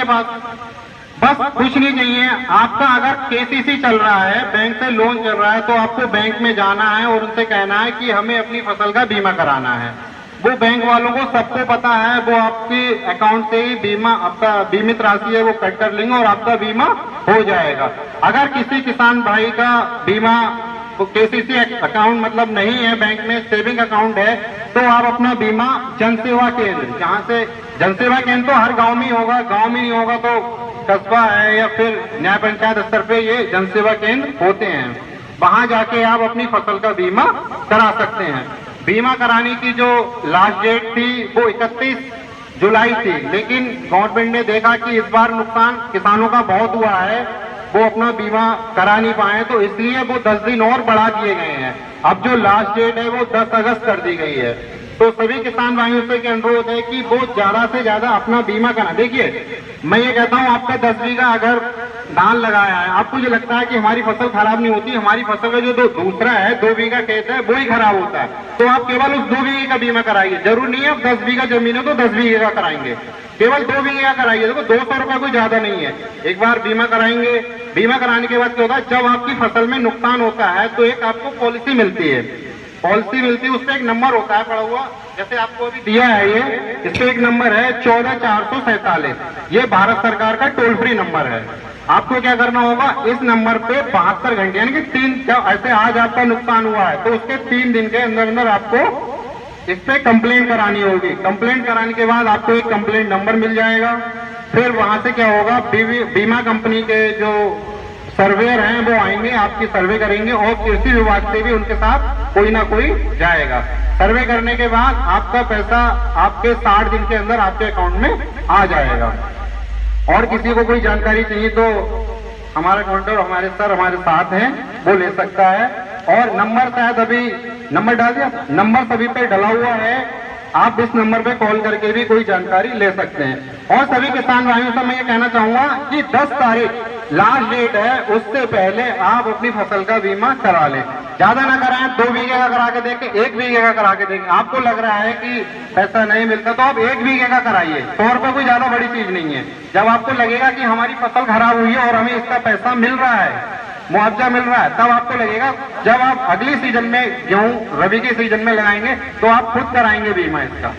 पास। बस कुछ नहीं चाहिए आपका। अगर केसीसी चल रहा है, बैंक से लोन चल रहा है, तो आपको बैंक में जाना है और उनसे कहना है कि हमें अपनी फसल का बीमा कराना है। वो बैंक वालों को सबको पता है, वो आपके अकाउंट से ही बीमा, आपका बीमित राशि है वो कट कर लेंगे और आपका बीमा हो जाएगा। अगर किसी किसान भाई का बीमा केसीसी अकाउंट मतलब नहीं है, बैंक में सेविंग अकाउंट है, तो आप अपना बीमा जनसेवा केंद्र, जहाँ से जनसेवा केंद्र तो हर गांव में ही होगा, गांव में नहीं होगा तो कस्बा है या फिर न्याय पंचायत स्तर पे ये जनसेवा केंद्र होते हैं, वहां जाके आप अपनी फसल का बीमा करा सकते हैं। बीमा कराने की जो लास्ट डेट थी वो 31 जुलाई थी, लेकिन गवर्नमेंट ने देखा कि इस बार नुकसान किसानों का बहुत हुआ है, वो अपना बीमा करा नहीं पाए, तो इसलिए वो 10 दिन और बढ़ा दिए गए हैं। अब जो लास्ट डेट है वो 10 अगस्त कर दी गई है। तो सभी किसान भाइयों से अनुरोध है कि वो ज्यादा से ज्यादा अपना बीमा करा। देखिए मैं ये कहता हूँ, आपका 10 बीघा अगर धान लगाया है, आपको जो लगता है कि हमारी फसल खराब नहीं होती, हमारी फसल का जो दूसरा है 2 बीघा खेत है वो ही खराब होता है, तो आप केवल उस 2 बीघे का बीमा कराइए। जरूर नहीं है आप 10 बीघा जमीन है तो 10 बीघे का कराएंगे, केवल 2 बीघे का कराइए। देखो 200 रुपया कोई ज्यादा नहीं है। एक बार बीमा कराएंगे, बीमा कराने के बाद क्या होता है, जब आपकी फसल में नुकसान होता है तो एक आपको पॉलिसी मिलती है, पॉलिसी मिलती है, उस पर एक नंबर होता है पड़ा हुआ, जैसे आपको अभी दिया है ये, इस पे एक नंबर है 14447। ये भारत सरकार का टोल फ्री नंबर है। आपको क्या करना होगा, इस नंबर पे 72 घंटे यानी कि 3, ऐसे आज आपका नुकसान हुआ है तो उसके 3 दिन के अंदर अंदर आपको इस पे कंप्लेंट करानी होगी। कंप्लेंट कराने के बाद आपको एक कंप्लेंट नंबर मिल जाएगा। फिर वहां से क्या होगा, बीमा कंपनी के जो सर्वेयर हैं वो आएंगे, आपकी सर्वे करेंगे और कृषि विभाग से भी उनके साथ कोई ना कोई जाएगा। सर्वे करने के बाद आपका पैसा आपके 60 दिन के अंदर आपके अकाउंट में आ जाएगा। और किसी को कोई जानकारी चाहिए तो हमारा काउंटर, हमारे सर हमारे साथ हैं, वो ले सकता है। और नंबर शायद अभी नंबर डाल दिया, नंबर सभी पे डला हुआ है, आप इस नंबर पे कॉल करके भी कोई जानकारी ले सकते हैं। और सभी किसान भाइयों से मैं ये कहना चाहूंगा कि 10 तारीख लास्ट डेट है, उससे पहले आप अपनी फसल का बीमा करा लें। ज्यादा ना कराएं, 2 बीघे का करा के देखें, 1 बीघे का करा के देखें। आपको लग रहा है कि पैसा नहीं मिलता तो आप 1 बीघे का कराइए, 100 रुपये कोई ज्यादा बड़ी चीज नहीं है। जब आपको लगेगा कि हमारी फसल खराब हुई है और हमें इसका पैसा मिल रहा है, मुआवजा मिल रहा है, तब आपको लगेगा। जब आप अगली सीजन में गेहूं रबी के सीजन में लगाएंगे तो आप खुद कराएंगे बीमा इसका।